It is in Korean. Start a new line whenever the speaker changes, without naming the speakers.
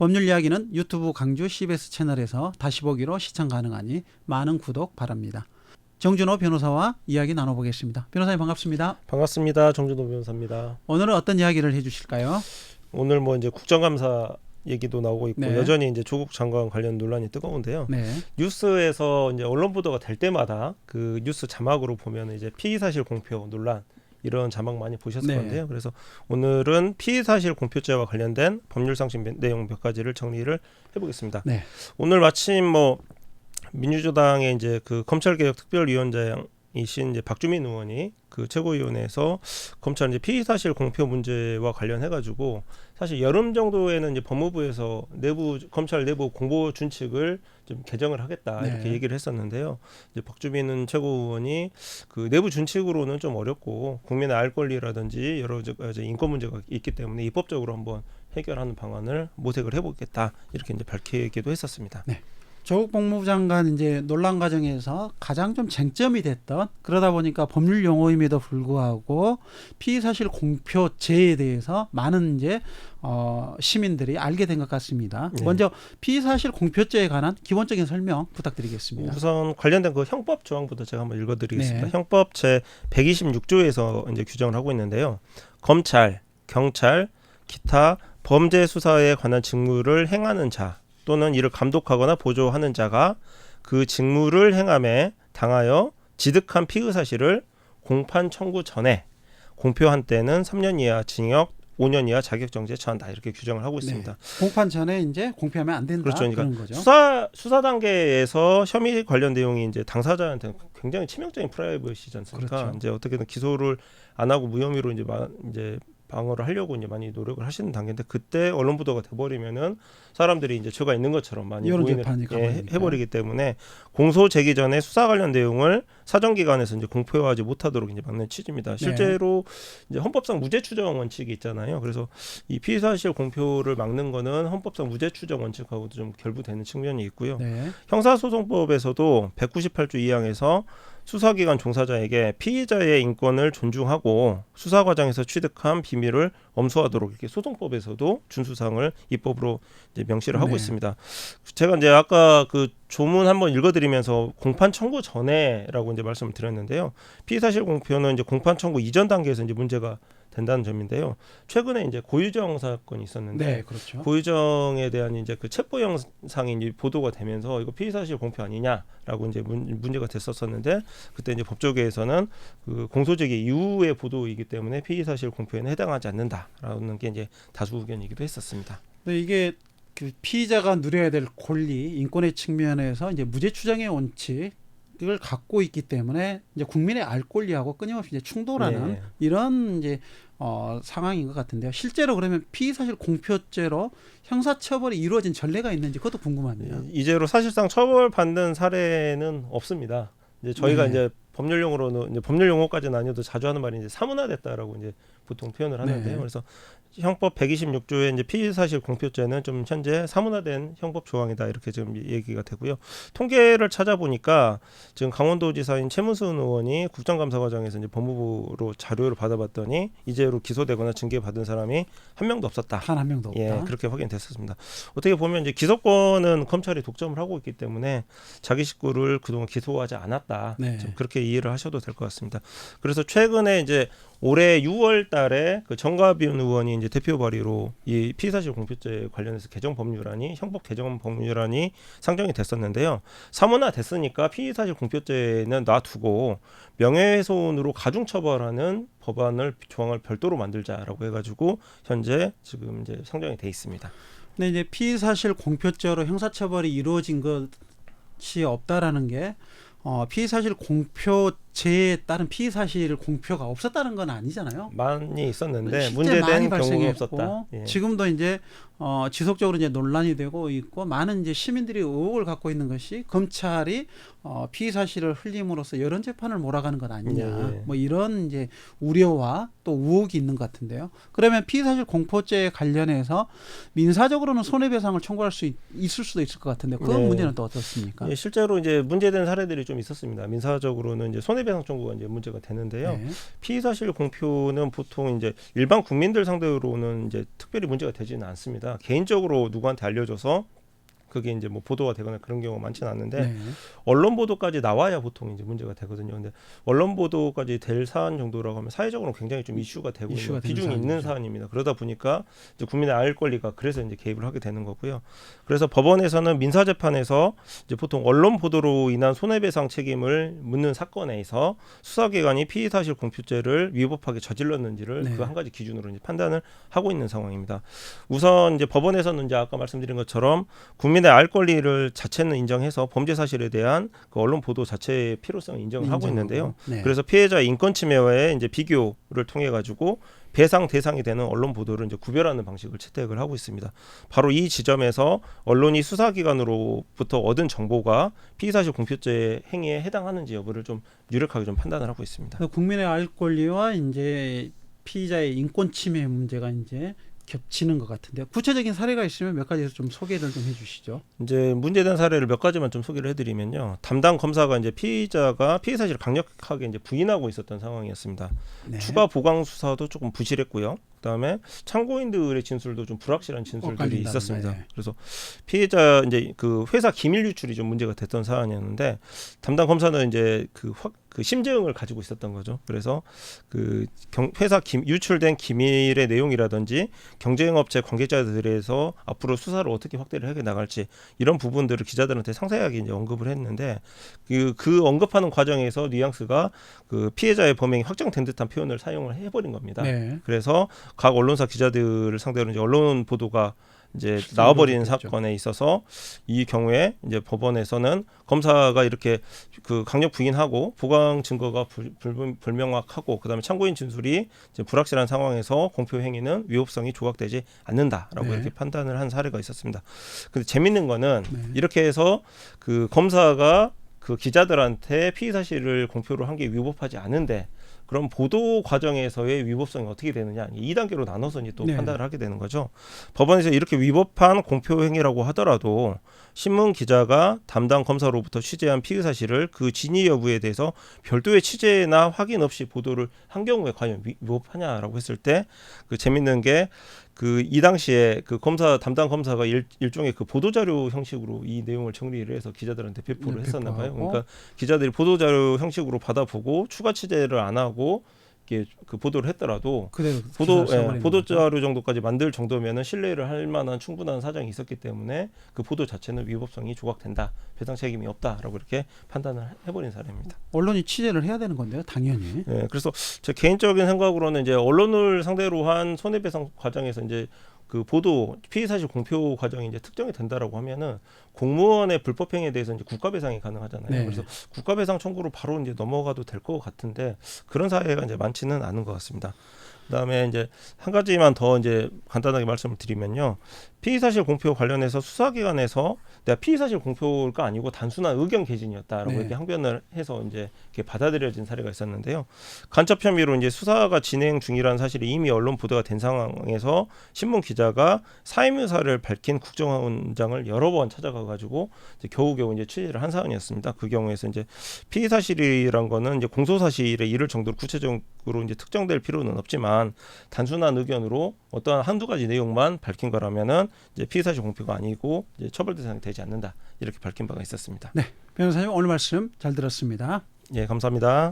법률 이야기는 유튜브 강주 CBS 채널에서 다시 보기로 시청 가능하니 많은 구독 바랍니다. 정준호 변호사와 이야기 나눠보겠습니다. 변호사님 반갑습니다.
반갑습니다. 정준호 변호사입니다.
오늘은 어떤 이야기를 해주실까요?
오늘 뭐 이제 국정감사 얘기도 나오고 있고
네.
여전히 이제 조국 장관 관련 논란이 뜨거운데요.
네.
뉴스에서 이제 언론 보도가 될 때마다 그 뉴스 자막으로 보면 이제 피의사실 공표 논란 이런 자막 많이 보셨을
네.
건데요. 그래서 오늘은 피의사실 공표죄와 관련된 법률상식 내용 몇 가지를 정리를 해보겠습니다.
네.
오늘 마침 뭐 민주당의 이제 그 검찰개혁 특별위원장이신 이제 박주민 의원이 그 최고위원회에서 검찰 이제 피의사실 공표 문제와 관련해가지고 사실 여름 정도에는 이제 법무부에서 검찰 내부 공보 준칙을 좀 개정을 하겠다 이렇게
네.
얘기를 했었는데요. 이제 박주민 최고위원이 그 내부 준칙으로는 좀 어렵고 국민의 알 권리라든지 여러 가지 인권 문제가 있기 때문에 입법적으로 한번 해결하는 방안을 모색을 해보겠다 이렇게 이제 밝히기도 했었습니다.
네. 조국 법무부 장관 이제 논란 과정에서 가장 좀 쟁점이 됐던, 그러다 보니까 법률 용어임에도 불구하고 피의사실 공표죄에 대해서 많은 이제 시민들이 알게 된 것 같습니다.
네.
먼저 피의사실 공표죄에 관한 기본적인 설명 부탁드리겠습니다.
우선 관련된 그 형법 조항부터 제가 한번 읽어드리겠습니다.
네.
형법 제 126조에서 이제 규정을 하고 있는데요. 검찰, 경찰, 기타 범죄 수사에 관한 직무를 행하는 자 또는 이를 감독하거나 보조하는 자가 그 직무를 행함에 당하여 지득한 피의 사실을 공판 청구 전에 공표한 때는 3년 이하 징역, 5년 이하 자격정지에 처한다 이렇게 규정을 하고 있습니다.
네. 공판 전에 이제 공표하면 안 된다.
그렇죠. 그러니까
그런 거죠.
수사 단계에서 혐의 관련 내용이 이제 당사자한테 굉장히 치명적인 프라이버시지 않습니까?
그렇죠.
이제 어떻게든 기소를 안 하고 무혐의로 이제 방어를 하려고 이제 많이 노력을 하시는 단계인데 그때 언론 보도가 돼버리면은 사람들이 이제 죄가 있는 것처럼 많이
여론
오인을
재판이 가버리니까.
해버리기 때문에 공소 제기 전에 수사 관련 내용을 사정기관에서 이제 공표하지 못하도록 이제 막는 취지입니다. 실제로 이제 헌법상 무죄 추정 원칙이 있잖아요. 그래서 이 피의사실 공표를 막는 거는 헌법상 무죄 추정 원칙하고도 좀 결부되는 측면이 있고요.
네.
형사소송법에서도 198조 2항에서 수사기관 종사자에게 피의자의 인권을 존중하고 수사 과정에서 취득한 비밀을 엄수하도록 이렇게 소송법에서도 준수사항을 입법으로 이제 명시를 하고
네.
있습니다. 제가 이제 아까 그 조문 한번 읽어드리면서 공판 청구 전에라고 이제 말씀을 드렸는데요. 피의사실 공표는 이제 공판 청구 이전 단계에서 이제 문제가 된다는 점인데요. 최근에 이제 고유정 사건이 있었는데
네, 그렇죠.
고유정에 대한 이제 그 첩보 영상이 이제 보도가 되면서 이거 피의사실 공표 아니냐라고 이제 문제가 됐었었는데 그때 이제 법조계에서는 그 공소제기 이후의 보도이기 때문에 피의사실 공표에는 해당하지 않는다라는 게 이제 다수 의견이기도 했었습니다.
근데 이게 그 피의자가 누려야 될 권리, 인권의 측면에서 이제 무죄 추정의 원칙을 갖고 있기 때문에 이제 국민의 알 권리하고 끊임없이 이제 충돌하는
네.
이런 이제 상황인 것 같은데요. 실제로 그러면 피의사실 공표죄로 형사처벌이 이루어진 전례가 있는지 그것도 궁금하네요.
이제로 사실상 처벌받는 사례는 없습니다. 이제 저희가
네.
이제 법률 용어로는 이제 법률 용어까지는 아니어도 자주 하는 말이 이제 사문화됐다라고 이제 보통 표현을 하는데요.
네.
그래서 형법 126조의 이제 피의사실 공표죄는 좀 현재 사문화된 형법 조항이다 이렇게 지금 얘기가 되고요. 통계를 찾아보니까 지금 강원도지사인 최문순 의원이 국정감사 과정에서 이제 법무부로 자료를 받아봤더니 이제로 기소되거나 징계받은 사람이 한 명도 없었다.
단 한 명도 없다.
예, 그렇게 확인됐었습니다. 어떻게 보면 이제 기소권은 검찰이 독점을 하고 있기 때문에 자기 식구를 그동안 기소하지 않았다.
네.
좀 그렇게 이해를 하셔도 될 것 같습니다. 그래서 최근에 이제 올해 6월달에 그 정가빈 의원이 이제 대표 발의로 이 피의사실 공표죄 관련해서 개정 법률안이 형법 개정 법률안이 상정이 됐었는데요. 사문화 됐으니까 피의사실 공표죄는 놔두고 명예훼손으로 가중처벌하는 법안을 조항을 별도로 만들자라고 해가지고 현재 지금 이제 상정이 돼 있습니다.
근데 이제 피의사실 공표죄로 형사처벌이 이루어진 것이 없다라는 게 피의사실 공표죄에 따른 피의사실 공표가 없었다는 건 아니잖아요.
많이 있었는데
실제
문제된
많이
경우가
발생했고
없었다. 예.
지금도 이제 지속적으로 이제 논란이 되고 있고 많은 이제 시민들이 의혹을 갖고 있는 것이 검찰이 피의 사실을 흘림으로써 여론 재판을 몰아가는 것 아니냐,
예.
뭐 이런 이제 우려와 또 의혹이 있는 것 같은데요. 그러면 피의 사실 공표죄에 관련해서 민사적으로는 손해배상을 청구할 수 있을 수도 있을 것 같은데 그
네.
문제는 또 어떻습니까?
예, 실제로 이제 문제된 사례들이 좀 있었습니다. 민사적으로는 이제 손해배상 청구가 이제 문제가 되는데요.
네.
피의 사실 공표는 보통 이제 일반 국민들 상대로는 이제 특별히 문제가 되지는 않습니다. 개인적으로 누구한테 알려줘서 그게 이제 뭐 보도가 되거나 그런 경우가 많지는 않는데
네.
언론 보도까지 나와야 보통 이제 문제가 되거든요. 근데 언론 보도까지 될 사안 정도라고 하면 사회적으로 굉장히 좀 이슈가 되고
이슈가
있는
되는
비중이 있는
사안이죠.
사안입니다. 그러다 보니까 이제 국민의 알 권리가 그래서 이제 개입을 하게 되는 거고요. 그래서 법원에서는 민사 재판에서 이제 보통 언론 보도로 인한 손해배상 책임을 묻는 사건에서 수사기관이 피의 사실 공표죄를 위법하게 저질렀는지를
네.
그 한 가지 기준으로 이제 판단을 하고 있는 상황입니다. 우선 이제 법원에서는 이제 아까 말씀드린 것처럼 국민의 알 권리를 자체는 인정해서 범죄 사실에 대한 그 언론 보도 자체의 필요성을 인정을 하고 있는데요.
네.
그래서 피해자의 인권 침해와의 이제 비교를 통해 가지고 배상 대상이 되는 언론 보도를 이제 구별하는 방식을 채택을 하고 있습니다. 바로 이 지점에서 언론이 수사기관으로부터 얻은 정보가 피의사실 공표죄 행위에 해당하는지 여부를 좀 유력하게 좀 판단을 하고 있습니다.
그래서 국민의 알 권리와 이제 피의자의 인권 침해 문제가 이제 겹치는 것 같은데 구체적인 사례가 있으면 몇 가지에서 좀 소개를 좀 해주시죠.
이제 문제된 사례를 몇 가지만 좀 소개를 해드리면요. 담당 검사가 이제 피의자가 피의 사실을 강력하게 이제 부인하고 있었던 상황이었습니다.
네.
추가 보강 수사도 조금 부실했고요. 그다음에 참고인들의 진술도 좀 불확실한 진술들이
엇갈린다든가,
있었습니다.
네.
그래서 피해자 이제 그 회사 기밀 유출이 좀 문제가 됐던 사안이었는데 담당 검사는 이제 그 심증을 가지고 있었던 거죠. 그래서 그 회사 유출된 기밀의 내용이라든지 경쟁업체 관계자들에서 앞으로 수사를 어떻게 확대를 해 나갈지 이런 부분들을 기자들한테 상세하게 이제 언급을 했는데 그 언급하는 과정에서 뉘앙스가 그 피해자의 범행이 확정된 듯한 표현을 사용을 해버린 겁니다.
네.
그래서 각 언론사 기자들을 상대로 이제 언론 보도가 이제 나와버리는
됐죠.
사건에 있어서 이 경우에 이제 법원에서는 검사가 이렇게 그 강력 부인하고 보강 증거가 불명확하고 그다음에 참고인 진술이 이제 불확실한 상황에서 공표 행위는 위법성이 조각되지 않는다라고
네.
이렇게 판단을 한 사례가 있었습니다. 근데 재밌는 거는
네.
이렇게 해서 그 검사가 그 기자들한테 피의 사실을 공표를 한 게 위법하지 않은데 그럼 보도 과정에서의 위법성이 어떻게 되느냐 2단계로 나눠서 이제 또
네.
판단을 하게 되는 거죠. 법원에서 이렇게 위법한 공표 행위라고 하더라도 신문 기자가 담당 검사로부터 취재한 피의 사실을 그 진위 여부에 대해서 별도의 취재나 확인 없이 보도를 한 경우에 과연 위법하냐라고 했을 때 그 재밌는 게 그 이 당시에 그 담당 검사가 일종의 그 보도자료 형식으로 이 내용을 정리를 해서 기자들한테 배포를
네,
했었나 봐요.
배포하고.
그러니까 기자들이 보도자료 형식으로 받아보고 추가 취재를 안 하고 이렇게 그 보도를 했더라도
그대로 기사를 써버리는 거죠.
보도자료 정도까지 만들 정도면은 신뢰를 할 만한 충분한 사정이 있었기 때문에 그 보도 자체는 위법성이 조각된다, 배상 책임이 없다라고 이렇게 판단을 해버린 사례입니다.
언론이 취재를 해야 되는 건데요, 당연히.
네, 그래서 제 개인적인 생각으로는 이제 언론을 상대로 한 손해배상 과정에서 이제 그 보도 피의 사실 공표 과정이 이제 특정이 된다라고 하면은 공무원의 불법 행위에 대해서 이제 국가 배상이 가능하잖아요.
네.
그래서 국가 배상 청구로 바로 이제 넘어가도 될 것 같은데 그런 사례가 이제 많지는 않은 것 같습니다. 그다음에 이제 한 가지만 더 이제 간단하게 말씀을 드리면요. 피의 사실 공표 관련해서 수사기관에서 내가 피의 사실 공표가 아니고 단순한 의견 개진이었다라고
네.
이렇게 항변을 해서 이제 이렇게 받아들여진 사례가 있었는데요. 간첩 혐의로 이제 수사가 진행 중이라는 사실이 이미 언론 보도가 된 상황에서 신문 기자가 사임 의사를 밝힌 국정원장을 여러 번 찾아가 가지고 겨우겨우 이제 취재를 한 사안이었습니다. 그 경우에서 이제 피의 사실이란 거는 이제 공소 사실에 이를 정도로 구체적으로 이제 특정될 필요는 없지만 단순한 의견으로 어떠한 한두 가지 내용만 밝힌 거라면은 이제 피의 사실 공표가 아니고 이제 처벌 대상이 되지 않는다 이렇게 밝힌 바가 있었습니다.
네, 변호사님 오늘 말씀 잘 들었습니다.
예, 감사합니다.